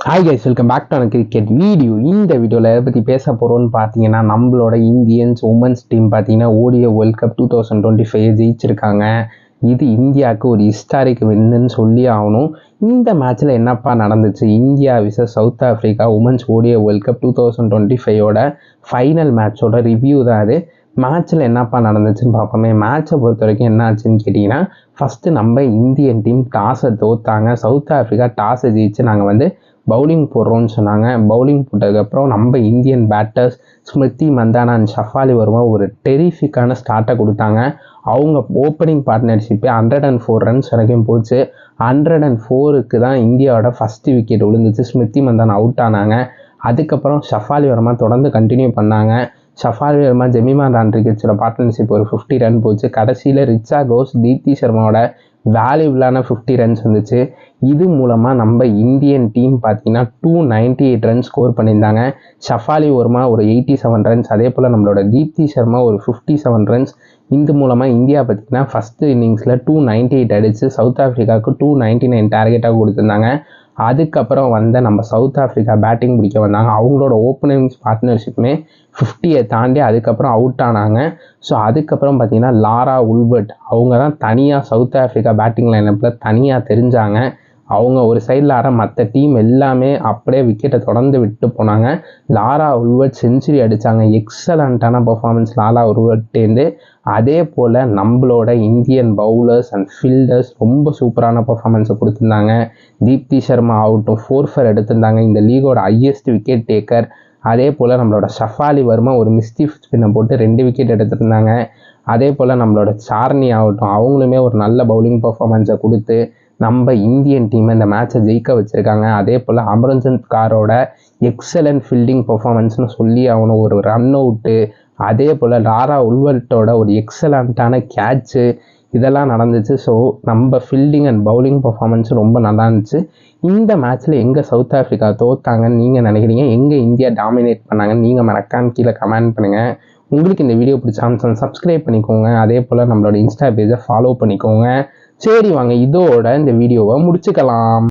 Hi guys, welcome back to cricket video. இந்த வீடியோவில் எதை பற்றி பேச போகிறோன்னு பார்த்தீங்கன்னா, நம்மளோட இந்தியன்ஸ் உமன்ஸ் டீம் பார்த்தீங்கன்னா ஓடிஐ வேர்ல்ட் கப் 2025 ஜெயிச்சிருக்காங்க. இது இந்தியாவுக்கு ஒரு ஹிஸ்டாரிக் வின்னு சொல்லி ஆகணும். இந்த மேட்ச்சில் என்னப்பா நடந்துச்சு? India versus South Africa women's ODI world cup 2025 final மேட்சோட ரிவ்யூ தான் அது. மேட்ச்சில் என்னப்பா நடந்துச்சுன்னு பார்ப்போமே. மேட்சை பொறுத்த வரைக்கும் என்ன ஆச்சுன்னு கேட்டிங்கன்னா, ஃபஸ்ட்டு நம்ம இந்தியன் டீம் டாஸை தோத்தாங்க. சவுத் ஆஃப்ரிக்கா டாஸை ஜெயிச்சு நாங்கள் பவுலிங் போடுறோன்னு சொன்னாங்க. பவுலிங் போட்டதுக்கப்புறம் நம்ம Indian batters Smriti Mandhana and Shafali Verma ஒரு டெரிஃபிக்கான ஸ்டார்ட்டை கொடுத்தாங்க. அவங்க ஓப்பனிங் பார்ட்னர்ஷிப்பே 104 ரன்ஸ் வரைக்கும் போச்சு. 104க்கு தான் இந்தியாவோட ஃபஸ்ட்டு விக்கெட் விழுந்துச்சு. ஸ்மிருதி மந்தானா அவுட் ஆனாங்க. அதுக்கப்புறம் ஷஃபாலி வர்மா தொடர்ந்து கண்டினியூ பண்ணாங்க. ஷஃபாலி வர்மா ஜெமிமா ராட்ரிகஸோட பார்ட்னர்ஷிப் ஒரு 50 ரன் போச்சு. கடைசியில் ரிச்சா கோஸ் தீப்தி சர்மாவோட வேல்யூபிளான 50 ரன்ஸ் வந்துச்சு. இது மூலமாக நம்ம இந்தியன் டீம் பார்த்தீங்கன்னா 298 ரன்ஸ் ஸ்கோர் பண்ணியிருந்தாங்க. ஷஃபாலி வர்மா ஒரு 87 ரன்ஸ், அதே போல் நம்மளோட தீப்தி சர்மா ஒரு 57 ரன்ஸ். இந்த மூலமாக இந்தியா பார்த்திங்கன்னா ஃபஸ்ட்டு இன்னிங்ஸில் 298 அடித்து சவுத் ஆஃப்ரிக்காவுக்கு 299 டார்கெட்டாக கொடுத்துருந்தாங்க. அதுக்கப்புறம் நம்ம சவுத் ஆஃப்ரிக்கா பேட்டிங் பிடிக்க வந்தாங்க. அவங்களோட ஓப்பனிங் பார்ட்னர்ஷிப்புமே 50யை தாண்டி அதுக்கப்புறம் அவுட் ஆனாங்க. ஸோ அதுக்கப்புறம் பார்த்திங்கன்னா லாரா உல்பர்ட் அவங்க தான் தனியாக சவுத் ஆஃப்ரிக்கா பேட்டிங் லைனப்பில் தனியாக தெரிஞ்சாங்க. அவங்க ஒரு சைடில் ஆட, மற்ற டீம் எல்லாமே அப்படியே விக்கெட்டை தொடர்ந்து விட்டு போனாங்க. லாரா உல்பர்ட் செஞ்சுரி அடித்தாங்க. எக்ஸலண்ட்டான பர்ஃபார்மன்ஸ் லாரா உல்பர்ட்டேருந்து. அதே போல் நம்மளோட இந்தியன் பவுலர்ஸ் அண்ட் ஃபீல்டர்ஸ் ரொம்ப சூப்பரான பர்ஃபார்மன்ஸை கொடுத்துருந்தாங்க. தீப்தி சர்மா ஆகட்டும் 4 எடுத்திருந்தாங்க. இந்த லீகோட ஹையஸ்ட் விக்கெட் டேக்கர். அதே போல் நம்மளோட ஷஃபாலி வர்மா ஒரு மிஸ்டிஃப் ஸ்பின்னை போட்டு 2 விக்கெட் எடுத்திருந்தாங்க. அதே போல் நம்மளோட சார்னி ஆகட்டும் அவங்களுமே ஒரு நல்ல பவுலிங் பர்ஃபார்மன்ஸை கொடுத்து நம்ம இந்தியன் டீமை இந்த மேட்சை ஜெயிக்க வச்சுருக்காங்க. அதே போல் அமரன்ஜித் காரோட எக்ஸலண்ட் ஃபீல்டிங் பர்ஃபார்மன்ஸ்னு சொல்லி அவனை ஒரு ரன் அவுட்டு, அதே போல் லாரா உல்வர்ட்டோட ஒரு எக்ஸலண்ட்டான கேட்ச்சு, இதெல்லாம் நடந்துச்சு. ஸோ நம்ம ஃபீல்டிங் அண்ட் பவுலிங் பர்ஃபார்மன்ஸ் ரொம்ப நல்லா இருந்துச்சு. இந்த மேட்ச்சில் எங்கே சவுத் ஆஃப்ரிக்கா தோத்தாங்கன்னு நீங்கள் நினைக்கிறீங்க? எங்கே இந்தியா டாமினேட் பண்ணாங்கன்னு நீங்கள் மறக்காம கீழே கமெண்ட் பண்ணுங்கள். உங்களுக்கு இந்த வீடியோ பிடிச்சா சப்ஸ்கிரைப் பண்ணிக்கோங்க. அதே போல் நம்மளோட இன்ஸ்டா பேஜை ஃபாலோ பண்ணிக்கோங்க. சரி வாங்க, இதோட இந்த வீடியோவை முடிச்சுக்கலாம்.